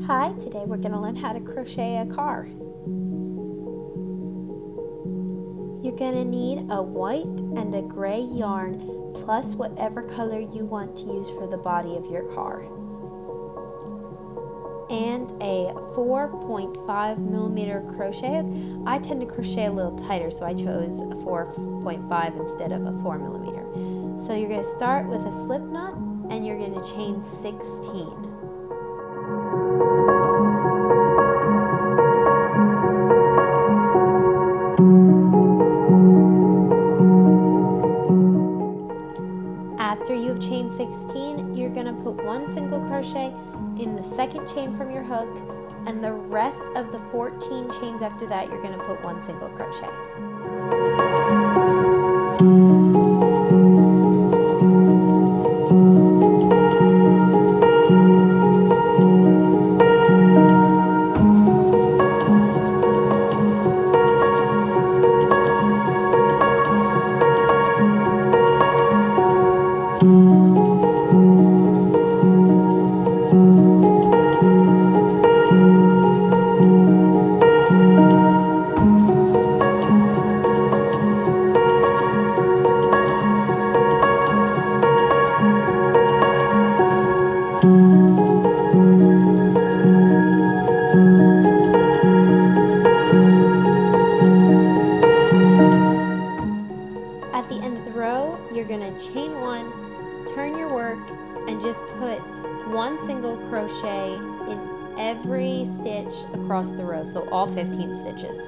Hi, today we're going to learn how to crochet a car. You're going to need a white and a gray yarn plus whatever color you want to use for the body of your car. And a 4.5 millimeter crochet hook. I tend to crochet a little tighter, so I chose a 4.5 instead of a 4 millimeter. So you're going to start with a slip knot and you're going to chain 16. After you've chained 16, you're going to put one single crochet in the second chain from your hook, and the rest of the 14 chains after that, you're going to put one single crochet. At the end of the row, you're going to chain one, turn your work, and just put one single crochet in every stitch across the row, so all 15 stitches.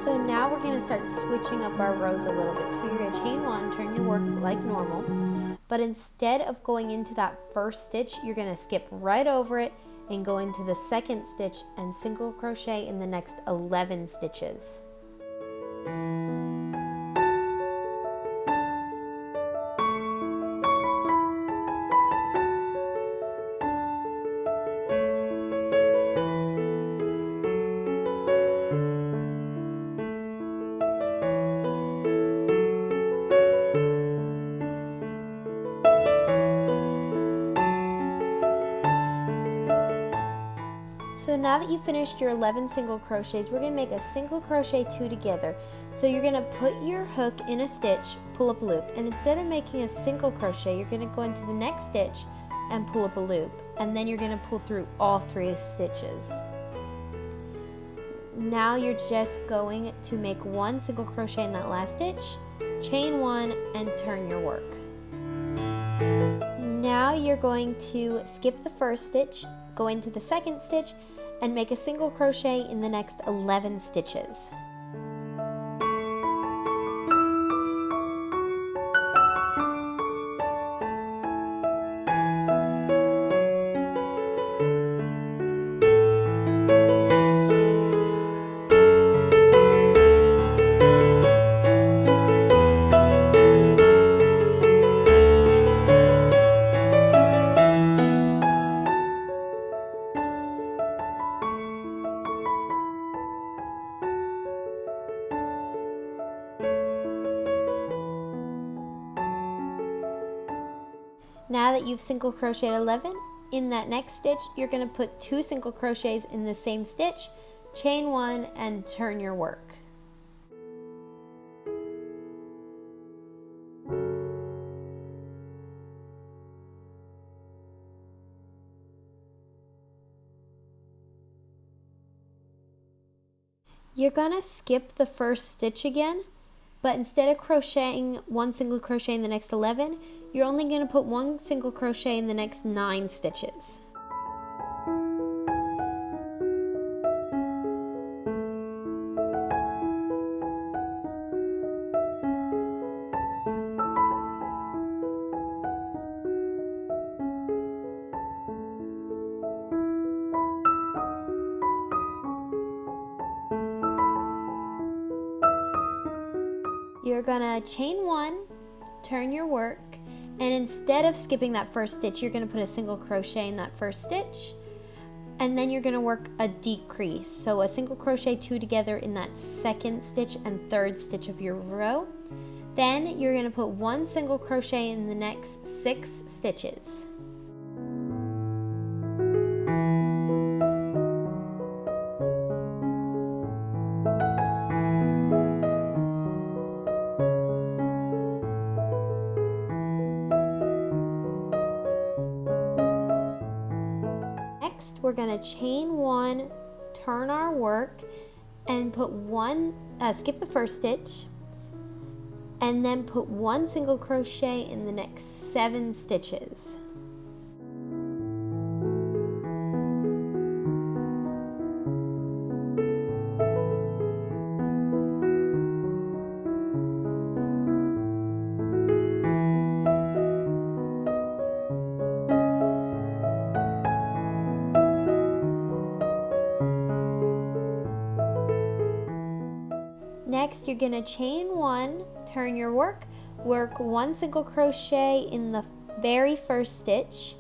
So now we're going to start switching up our rows a little bit. So you're going to chain one, turn your work like normal, but instead of going into that first stitch, you're going to skip right over it and go into the second stitch and single crochet in the next 11 stitches. So now that you've finished your 11 single crochets, we're going to make a single crochet two together. So you're going to put your hook in a stitch, pull up a loop, and instead of making a single crochet, you're going to go into the next stitch and pull up a loop, and then you're going to pull through all 3 stitches. Now you're just going to make one single crochet in that last stitch, chain one, and turn your work. Now you're going to skip the first stitch, go into the second stitch, and make a single crochet in the next 11 stitches. Now that you've single crocheted 11, in that next stitch, you're going to put 2 single crochets in the same stitch, chain one, and turn your work. You're going to skip the first stitch again, but instead of crocheting one single crochet in the next 11, you're only going to put one single crochet in the next 9 stitches. gonna chain 1, turn your work, and instead of skipping that first stitch, you're gonna put a single crochet in that first stitch, and then you're gonna work a decrease. So a single crochet 2 together in that second stitch and third stitch of your row. Then you're gonna put 1 single crochet in the next 6 stitches. Next, we're gonna chain 1, turn our work, and put skip the first stitch, and then put 1 single crochet in the next 7 stitches. Next, you're gonna chain 1, turn your work, work 1 single crochet in the very first stitch,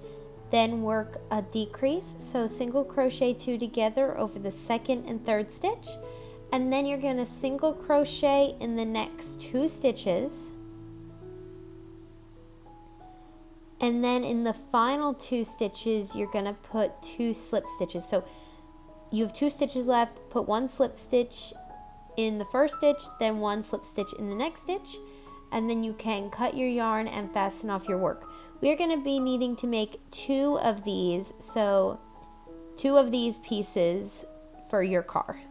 then work a decrease, so single crochet 2 together over the second and third stitch, and then you're gonna single crochet in the next 2 stitches, and then in the final 2 stitches, you're gonna put 2 slip stitches. So you have 2 stitches left, put 1 slip stitch in the first stitch, then 1 slip stitch in the next stitch, and then you can cut your yarn and fasten off your work. We're going to be needing to make 2 of these, so 2 of these pieces for your car.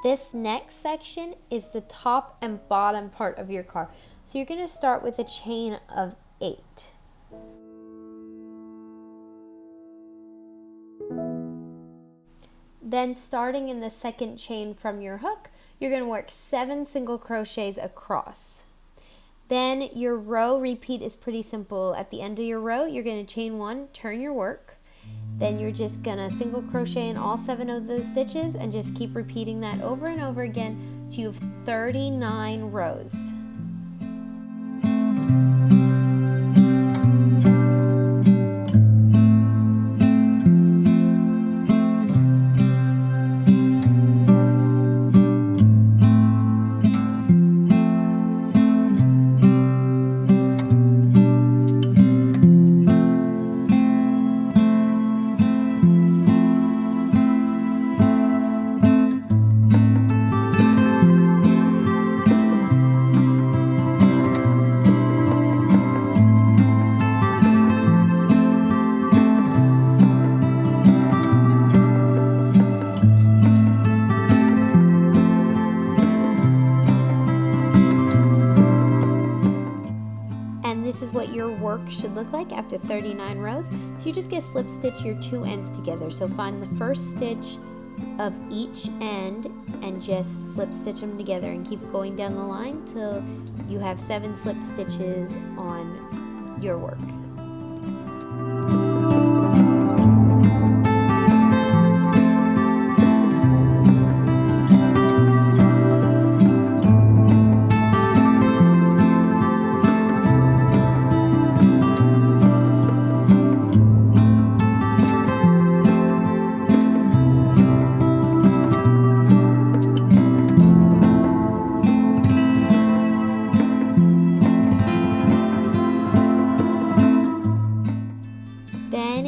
This next section is the top and bottom part of your car. So you're going to start with a chain of 8. Then starting in the second chain from your hook, you're going to work 7 single crochets across. Then your row repeat is pretty simple. At the end of your row, you're going to chain 1, turn your work. Then you're just gonna single crochet in all 7 of those stitches and just keep repeating that over and over again till you have 39 rows. This is what your work should look like after 39 rows. So you just get slip stitch your 2 ends together. So find the first stitch of each end and just slip stitch them together and keep going down the line till you have 7 slip stitches on your work.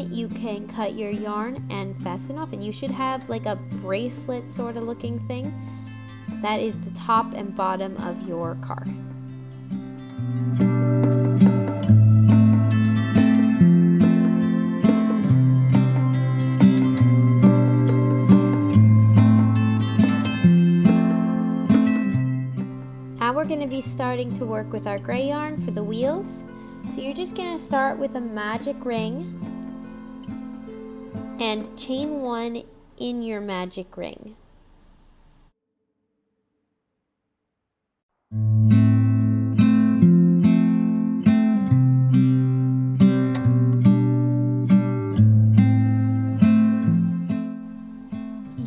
You can cut your yarn and fasten off, and you should have like a bracelet sort of looking thing. That is the top and bottom of your car. Now we're going to be starting to work with our gray yarn for the wheels. So you're just going to start with a magic ring and chain 1 in your magic ring.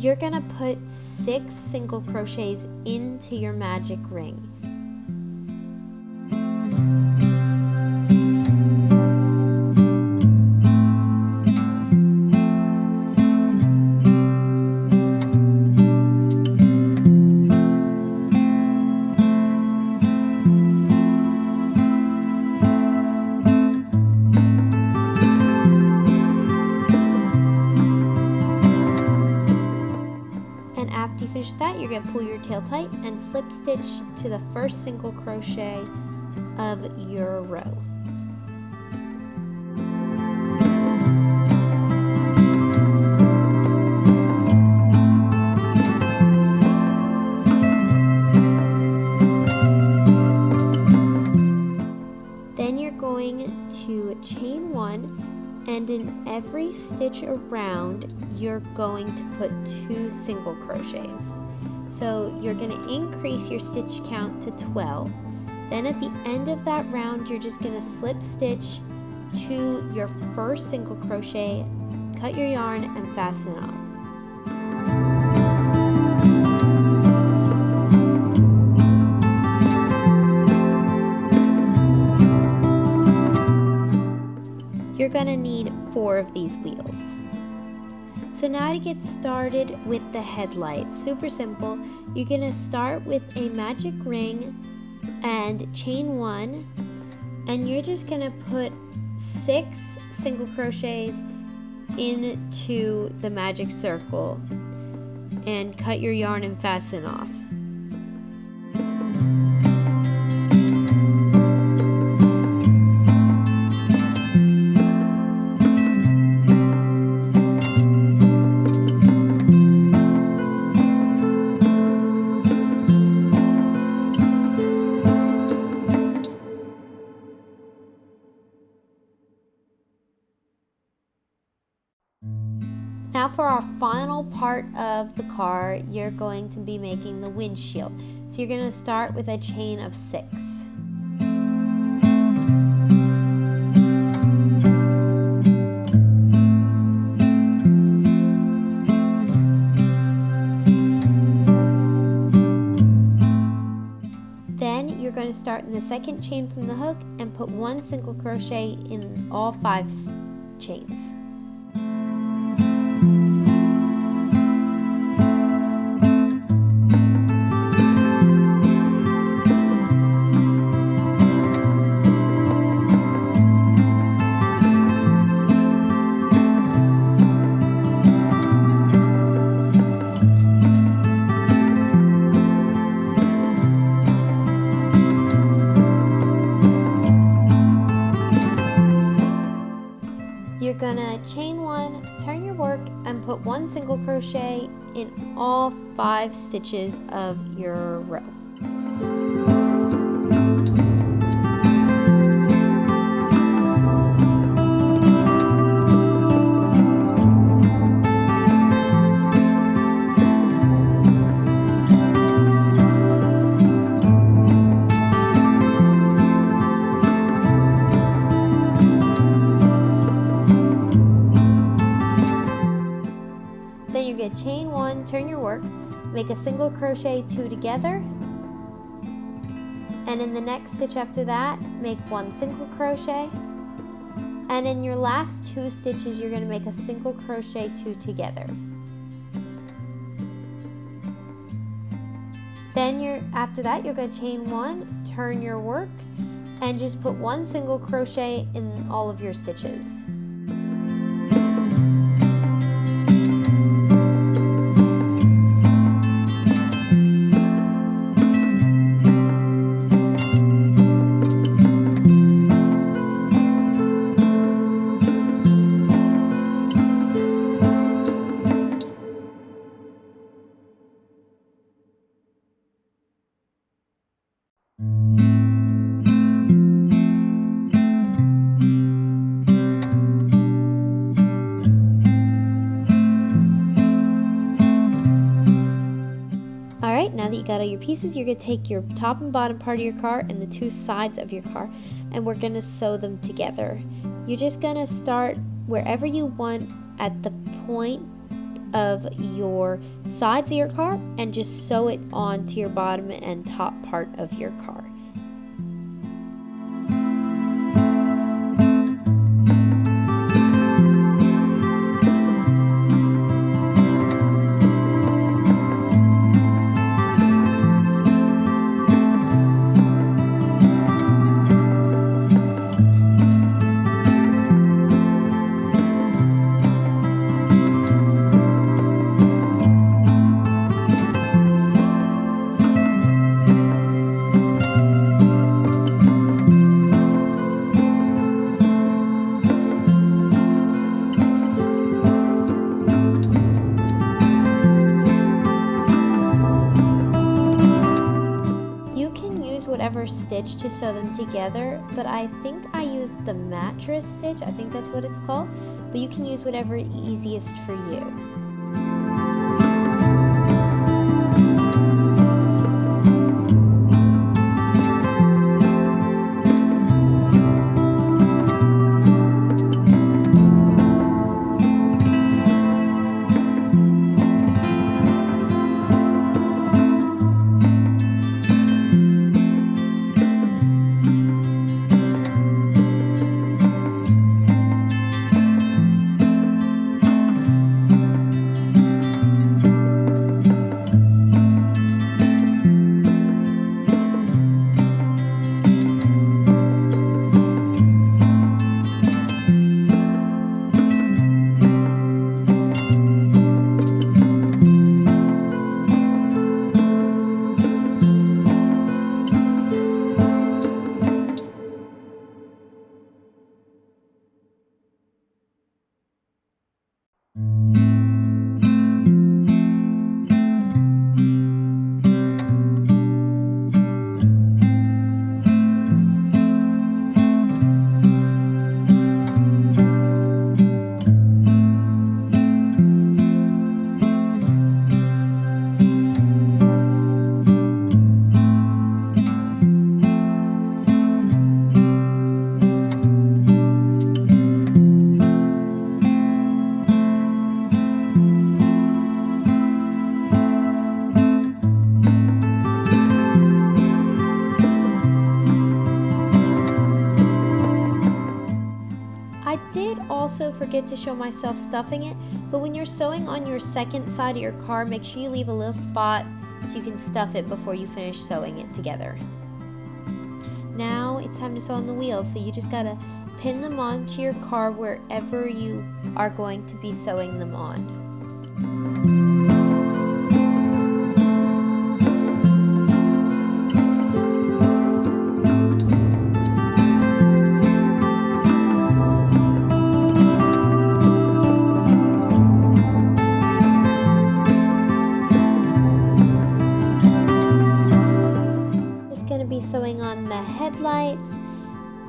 you're gonna put 6 single crochets into your magic ring. After you finish that, you're going to pull your tail tight and slip stitch to the first single crochet of your row. Then you're going to chain 1, and in every stitch around you're going to put 2 single crochets. So you're going to increase your stitch count to 12. Then at the end of that round, you're just going to slip stitch to your first single crochet, cut your yarn, and fasten it off. You're going to need 4 of these wheels. So now to get started with the headlights, super simple. You're going to start with a magic ring and chain 1, and you're just going to put 6 single crochets into the magic circle and cut your yarn and fasten off. Now for our final part of the car, you're going to be making the windshield. So you're going to start with a chain of 6. Then you're going to start in the second chain from the hook and put 1 single crochet in all 5 chains. You're gonna chain 1, turn your work, and put 1 single crochet in all 5 stitches of your row. Then you get chain 1, turn your work, make a single crochet 2 together, and in the next stitch after that, make 1 single crochet, and in your last 2 stitches, you're going to make a single crochet 2 together. Then after that, you're going to chain 1, turn your work, and just put 1 single crochet in all of your stitches. Now that you got all your pieces, you're going to take your top and bottom part of your car and the 2 sides of your car, and we're going to sew them together. You're just going to start wherever you want at the point of your sides of your car and just sew it onto your bottom and top part of your car. Whatever stitch to sew them together, but I think I used the mattress stitch. I think that's what it's called, but you can use whatever easiest for you. Also forget to show myself stuffing it, but when you're sewing on your second side of your car, make sure you leave a little spot so you can stuff it before you finish sewing it together. Now it's time to sew on the wheels, so you just gotta pin them onto your car wherever you are going to be sewing them on. Sewing on the headlights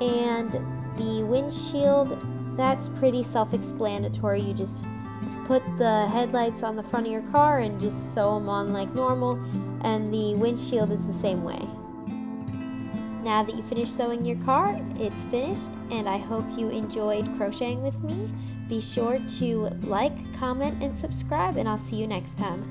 and the windshield. That's pretty self-explanatory. You just put the headlights on the front of your car and just sew them on like normal, and the windshield is the same way. Now that you finished sewing your car, it's finished, and I hope you enjoyed crocheting with me. Be sure to like, comment, and subscribe, and I'll see you next time.